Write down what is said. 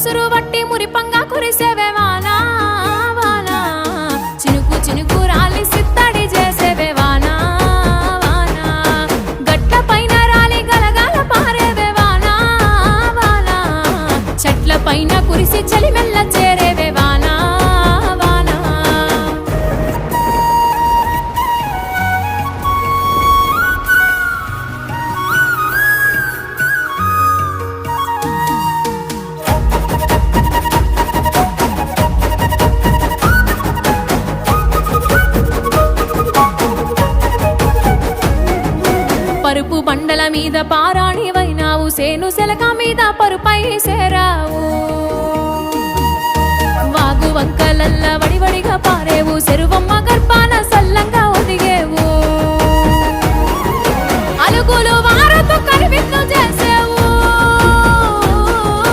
ఉసురు వట్టి మురిపంగా కురిసేవే వానా వానా చినుకు చినుకు రాలి సిత్తడి చేసేవే వానా వానా గట్ల పైన రాలి గలగల పారేవే వానా వానా చెట్ల పైన కురిసి చలి మెల్ల చేరేవే వానా వానా పరుపు బండల మీద పారాణివైనావు సేను సెలక మీద పరుపై సేరావు వాగు వంకలల్ల వడివడిగా పారేవు